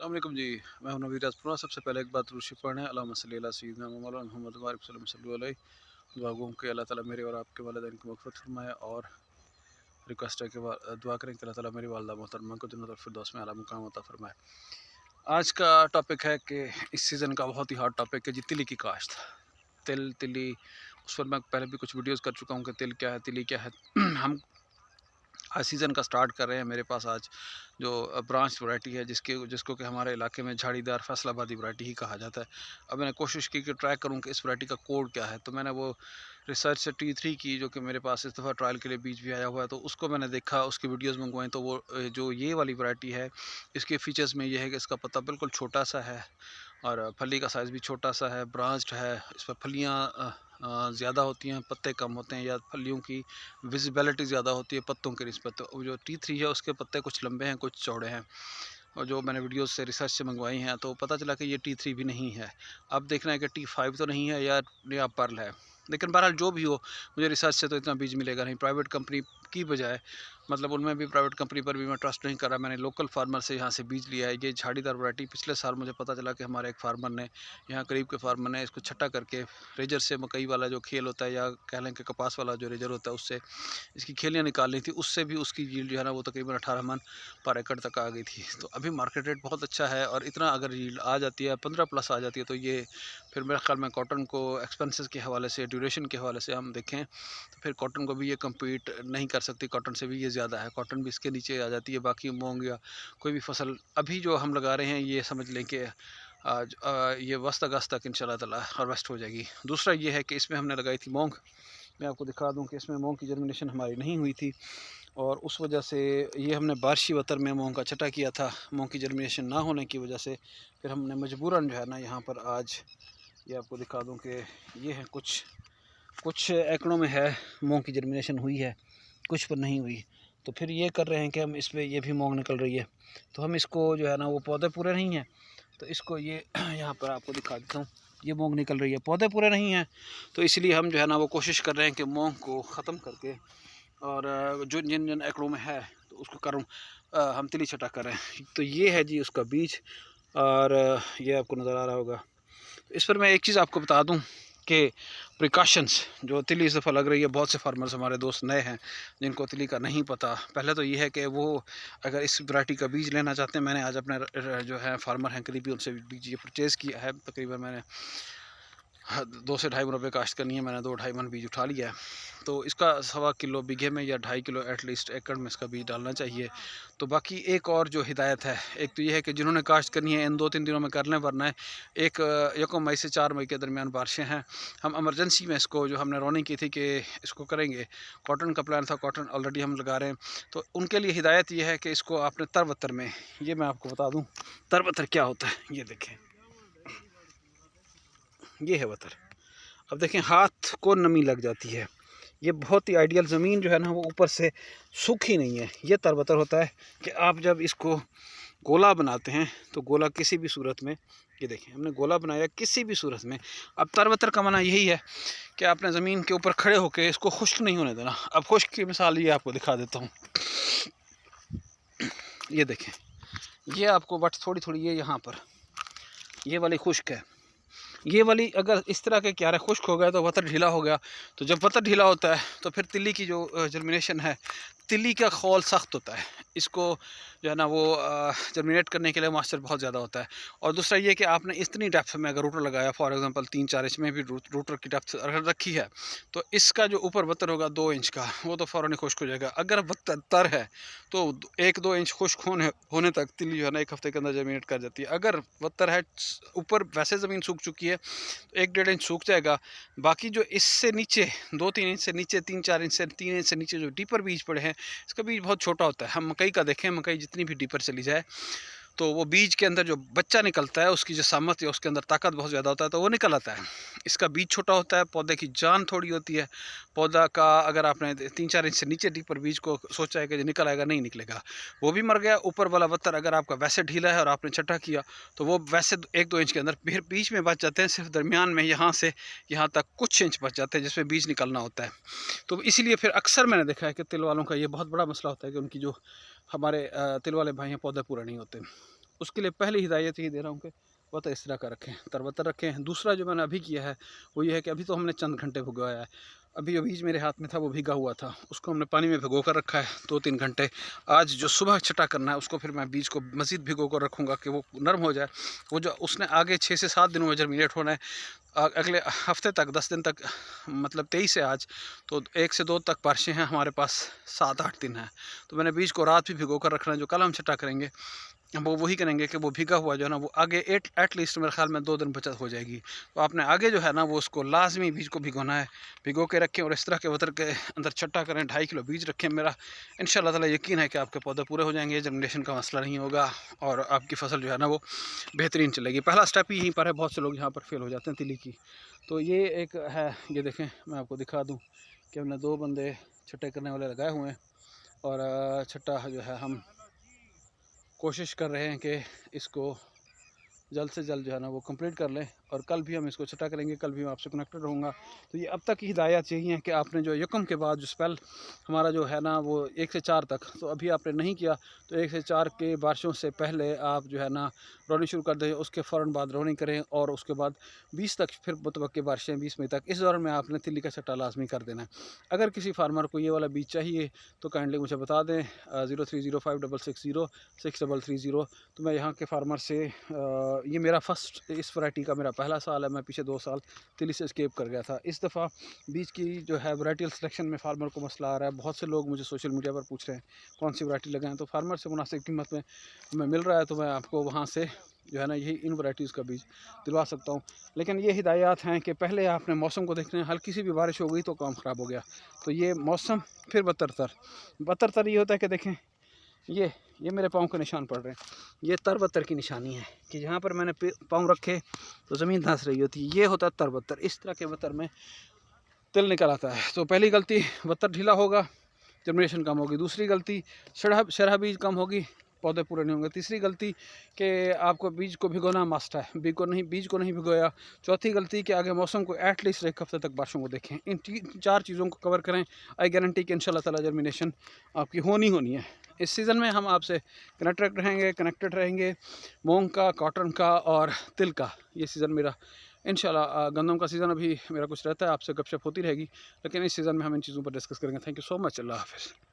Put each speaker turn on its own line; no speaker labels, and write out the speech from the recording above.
अस्सलाम वालेकुम जी। मैं हूं नवीर राजपुरा। सबसे पहले एक बात रूशी पढ़ना है, अल्लाहुम्मा सल्ली अला सय्यिदिना मौलाना मुहम्मद व बारिक वसल्लम अलैहि। दुआ गो कि अल्लाह ताला मेरे और आपके वालिदैन की मग़फ़िरत फरमाए, और रिक्वेस्ट है कि दुआ करें कि अल्लाह ताला मेरी वालिदा मोहतरमा को जन्नतुल फिरदौस में आला मुकाम अता फरमाए। आज का टॉपिक है कि इस सीज़न का बहुत ही हॉट टॉपिक है जी, तिली की काश्त। तिल, तिली, उस पर मैं पहले भी कुछ वीडियोज़ कर चुका हूँ कि तिल क्या है, तिली क्या है। हम आज सीज़न का स्टार्ट कर रहे हैं। मेरे पास आज जो ब्रांच वैरायटी है, जिसको कि हमारे इलाके में झाड़ीदार फैसलाबादी वैरायटी ही कहा जाता है। अब मैंने कोशिश की कि ट्रैक करूं कि इस वैरायटी का कोड क्या है, तो मैंने वो रिसर्च से T3 की, जो कि मेरे पास इस दफ़ा ट्रायल के लिए बीज भी आया हुआ है, तो उसको मैंने देखा, उसकी वीडियोज़ मंगवाई। तो वो जो ये वाली वैरायटी है, इसके फ़ीचर्स में ये है कि इसका पत्ता बिल्कुल छोटा सा है, और फली का साइज़ भी छोटा सा है, ब्रांच्ड है। इस पर फलियाँ ज़्यादा होती हैं, पत्ते कम होते हैं, या फलियों की विजिबिलिटी ज़्यादा होती है पत्तों की निस्बत। तो जो T3 है, उसके पत्ते कुछ लंबे हैं, कुछ चौड़े हैं। और जो मैंने वीडियोस से रिसर्च से मंगवाई हैं, तो पता चला कि ये T3 भी नहीं है। अब देखना है कि T5 तो नहीं है या पर्ल है। लेकिन बहरहाल जो भी हो, मुझे रिसर्च से तो इतना बीज मिलेगा नहीं। प्राइवेट कंपनी की बजाय, मतलब उनमें भी प्राइवेट कंपनी पर भी मैं ट्रस्ट नहीं कर रहा। मैंने लोकल फार्मर से यहाँ से बीज लिया है। ये झाड़ीदार वैरायटी पिछले साल मुझे पता चला कि हमारे एक फार्मर ने, यहाँ करीब के फार्मर ने इसको छट्टा करके रेजर से, मकई वाला जो खेल होता है, या कह लें कि कपास वाला जो रेजर होता है, उससे इसकी खेलियाँ निकालनी थी। उससे भी उसकी यील्ड जो है ना, वो तकरीबन 18 मन पर एकड़ तक आ गई थी। तो अभी मार्केट रेट बहुत अच्छा है, और इतना अगर यील्ड आ जाती है, 15 प्लस आ जाती है, तो ये फिर मेरे ख्याल में कॉटन को एक्सपेंसेस के हवाले से, ड्यूरेशन के हवाले से हम देखें, तो फिर कॉटन को भी ये कम्पीट नहीं कर सकती। कॉटन से भी ये ज़्यादा है, कॉटन भी इसके नीचे आ जाती है। बाकी मूंग या कोई भी फसल अभी जो हम लगा रहे हैं, ये समझ लें कि आज ये वस्त अगस्त तक इंशाल्लाह ताला हार्वेस्ट हो जाएगी। दूसरा ये है कि इसमें हमने लगाई थी मूंग। मैं आपको दिखा दूं कि इसमें मूंग की जर्मिनेशन हमारी नहीं हुई थी, और उस वजह से ये हमने बारिशी वतर में मूंग का छटा किया था। मूंग की जर्मिनेशन ना होने की वजह से फिर हमने मजबूरन जो है ना, यहाँ पर आज ये आपको दिखा दूं कि ये है कुछ कुछ एकड़ों में है मूंग की जर्मिनेशन हुई है, कुछ पर नहीं हुई। तो फिर ये कर रहे हैं कि हम इसमें, ये भी मूंग निकल रही है, तो हम इसको जो है ना, वो पौधे पूरे नहीं हैं, तो इसको ये यहाँ पर आपको दिखा देता हूँ। ये मूंग निकल रही है, पौधे पूरे नहीं हैं, तो इसलिए हम जो है ना, वो कोशिश कर रहे हैं कि मूंग को ख़त्म करके, और जो जिन जिन एकड़ों में है, तो उसको करूँ हम तिली छटा करें। तो ये है जी उसका बीज, और ये आपको नज़र आ रहा होगा। इस पर मैं एक चीज़ आपको बता दूं कि प्रिकॉशंस जो तिली इस दफ़ा लग रही है, बहुत से फार्मर्स हमारे दोस्त नए हैं जिनको तिली का नहीं पता। पहले तो ये है कि वो अगर इस वैरायटी का बीज लेना चाहते हैं, मैंने आज अपने जो है फार्मर हैं करीबी, उनसे बीज ये परचेज़ किया है। तकरीबन मैंने 2 से ढाई मन रुपये काश्त करनी है, मैंने 2-2.5 मन बीज उठा लिया है। तो इसका 1.25 किलो बीघे में, या 2.5 किलो एटलीस्ट एकड़ में इसका बीज डालना चाहिए। तो बाकी एक और जो हिदायत है, एक तो ये है कि जिन्होंने काश्त करनी है, इन 2-3 दिनों में कर लें, वरना है एक 1 मई से 4 मई के दरमियान बारिशें हैं। हम इमरजेंसी में इसको, जो हमने रोनी की थी कि इसको करेंगे, कॉटन का प्लान था, कॉटन ऑलरेडी हम लगा रहे हैं, तो उनके लिए हिदायत ये है कि इसको आपने तरवत्तर में, ये मैं आपको बता दूँ तरवत्तर क्या होता है। ये देखें, ये है वतर। अब देखें, हाथ को नमी लग जाती है। ये बहुत ही आइडियल ज़मीन जो है ना, वो ऊपर से सूखी नहीं है। ये तरबतर होता है कि आप जब इसको गोला बनाते हैं, तो गोला किसी भी सूरत में, ये देखें हमने गोला बनाया किसी भी सूरत में। अब तरबतर का माना यही है कि आपने ज़मीन के ऊपर खड़े होकर इसको खुश्क नहीं होने देना। अब खुश्क की मिसाल ये आपको दिखा देता हूँ। ये देखें, ये आपको बट थोड़ी थोड़ी, ये यहाँ पर ये वाली खुश्क है, ये वाली अगर इस तरह के क्यारे खुश्क हो गए तो वतर ढीला हो गया। तो जब वतर ढीला होता है, तो फिर तिल्ली की जो जर्मिनेशन है, तिल्ली का खोल सख्त होता है। इसको जो है ना, वो जर्मिनेट करने के लिए मॉइस्चर बहुत ज़्यादा होता है। और दूसरा ये कि आपने इतनी डेप्थ में अगर रूटर लगाया, फॉर एग्जांपल 3-4 इंच में भी रूटर की डेप्थ अगर रखी है, तो इसका जो ऊपर वतर होगा 2 इंच का, वो तो फ़ौरन ही खुश्क हो जाएगा। अगर वतर तर है, तो 1-2 इंच खुश्क होने तक तिल्ली जो है ना, 1 हफ्ते के अंदर जर्मिनेट कर जाती है। अगर वतर है ऊपर, वैसे ज़मीन सूख चुकी है, तो 1-1.5 इंच सूख जाएगा। बाकी जो इससे नीचे 2-3 इंच से नीचे, 3-4 इंच से, 3 इंच से नीचे जो डीपर बीज पड़े हैं, इसका बीज बहुत छोटा होता है। हम मकई का देखें, मकई जितनी भी डीपर चली जाए, तो वो बीज के अंदर जो बच्चा निकलता है, उसकी जो सामत या उसके अंदर ताकत बहुत ज़्यादा होता है, तो वो निकल आता है। इसका बीज छोटा होता है, पौधे की जान थोड़ी होती है। पौधा का अगर आपने 3-4 इंच से नीचे डीपर बीज को सोचा है कि निकल आएगा, नहीं निकलेगा, वो भी मर गया। ऊपर वाला वत्तर अगर आपका वैसे ढीला है और आपने छठा किया, तो वो वैसे 1-2 इंच के अंदर फिर बीच में बच जाते हैं। सिर्फ दरमियान में यहाँ से यहाँ तक कुछ इंच बच जाते हैं, जिसमें बीज निकलना होता है। तो इसीलिए फिर अक्सर मैंने देखा है कि तिल वालों का ये बहुत बड़ा मसला होता है कि उनकी जो हमारे तिल वाले भाई हैं, पौधे पूरे नहीं होते। उसके लिए पहले हिदायत यही दे रहा हूँ कि बतर इस तरह का रखें, तरबतर रखें। दूसरा जो मैंने अभी किया है वो ये है कि अभी तो हमने चंद घंटे भिगोया है, अभी जो बीज मेरे हाथ में था वो भीगा हुआ था, उसको हमने पानी में भिगो कर रखा है 2-3 घंटे। आज जो सुबह छटा करना है उसको फिर मैं बीज को मज़ीद भिगो कर रखूँगा कि वो नरम हो जाए। वो जो उसने आगे 6 से 7 दिनों में जर्मिनेट होना है, अगले हफ्ते तक 10 दिन तक, मतलब 23 है आज, तो 1 से 2 तक बारिशें हैं हमारे पास, 7-8 दिन है। तो मैंने बीज को रात भी भिगो कर रखना है, जो कल हम छटा करेंगे वो वही करेंगे कि वो भीगा हुआ जो है ना वो आगे एटलीस्ट मेरे ख्याल में 2 दिन बचत हो जाएगी। तो आपने आगे जो है ना वो उसको लाजमी बीज को भिगोना है, भिगो के रखें और इस तरह के वतर के अंदर छट्टा करें। 2.5 किलो बीज रखें। मेरा इंशाल्लाह ताला यकीन है कि आपके पौधे पूरे हो जाएंगे, जर्मिनेशन का मसला नहीं होगा और आपकी फसल जो है ना वो बेहतरीन चलेगी। पहला स्टेप ही यहीं पर है, बहुत से लोग यहाँ पर फेल हो जाते हैं तिली की। तो ये एक है, ये देखें मैं आपको दिखा दूँ कि हमने 2 बंदे छट्टे करने वाले लगाए हुए हैं और छट्टा जो है हम कोशिश कर रहे हैं कि इसको जल्द से जल्द जो है ना वो कंप्लीट कर लें और कल भी हम इसको छटा करेंगे, कल भी मैं आपसे कनेक्टेड रहूँगा। तो ये अब तक की हिदायत यही है कि आपने जो यकम के बाद जो स्पेल हमारा जो है ना वो 1 से 4 तक, तो अभी आपने नहीं किया तो 1 से 4 के बारिशों से पहले आप जो है ना रोनी शुरू कर दें, उसके फ़ौरन बाद रोनी करें और उसके बाद 20 तक फिर मुतवक्के बारिशें 20 मई तक, इस दौरान में आपने तिल्ली का छट्टा लाजमी कर देना है। अगर किसी फार्मर को ये वाला बीज चाहिए तो काइंडली मुझे बता दें 0305660633 तो मैं यहाँ के फार्मर से ये मेरा फर्स्ट इस वैरायटी का मेरा पहला साल है। मैं पीछे 2 साल तिली से स्केप कर गया था। इस दफ़ा बीज की जो है वैरायटी सिलेक्शन में फार्मर को मसला आ रहा है। बहुत से लोग मुझे सोशल मीडिया पर पूछ रहे हैं कौन सी वैरायटी लगाएं, तो फार्मर से मुनासिब कीमत में हमें मिल रहा है तो मैं आपको वहाँ से जो है ना यही इन वैरायटीज़ का बीज दिलवा सकता हूँ। लेकिन ये हिदायत हैं कि पहले आपने मौसम को देखना है, हल्की सी भी बारिश हो गई तो काम ख़राब हो गया। तो ये मौसम फिर बदतर ये होता है कि देखें ये मेरे पाँव के निशान पड़ रहे हैं, ये तरबत्तर की निशानी है कि जहाँ पर मैंने पाँव रखे तो ज़मीन धंस रही होती है, ये होता है तरबत्तर। इस तरह के बत्तर में तिल निकल आता है। तो पहली गलती बत्तर ढीला होगा, जर्मिनेशन कम होगी। दूसरी गलती शरह बीज कम होगी, पौधे पूरे नहीं होंगे। तीसरी गलती कि आपको बीज को भिगोना मस्ट है, बीज को नहीं भिगोया। चौथी गलती कि आगे मौसम को एटलीस्ट 1 हफ्ते तक बारिशों को देखें। इन 4 चीज़ों को कवर करें, आई गारंटी कि इंशाल्लाह ताला जर्मिनेशन आपकी होनी है। इस सीज़न में हम आपसे कनेक्टेड रहेंगे मूंग का, कॉटन का और तिल का। ये सीज़न मेरा इंशाल्लाह, गंदम का सीज़न अभी मेरा कुछ रहता है, आपसे गपशप होती रहेगी, लेकिन इस सीज़न में हम इन चीज़ों पर डिस्कस करेंगे। Thank you so much. अल्लाह हाफ़िज़।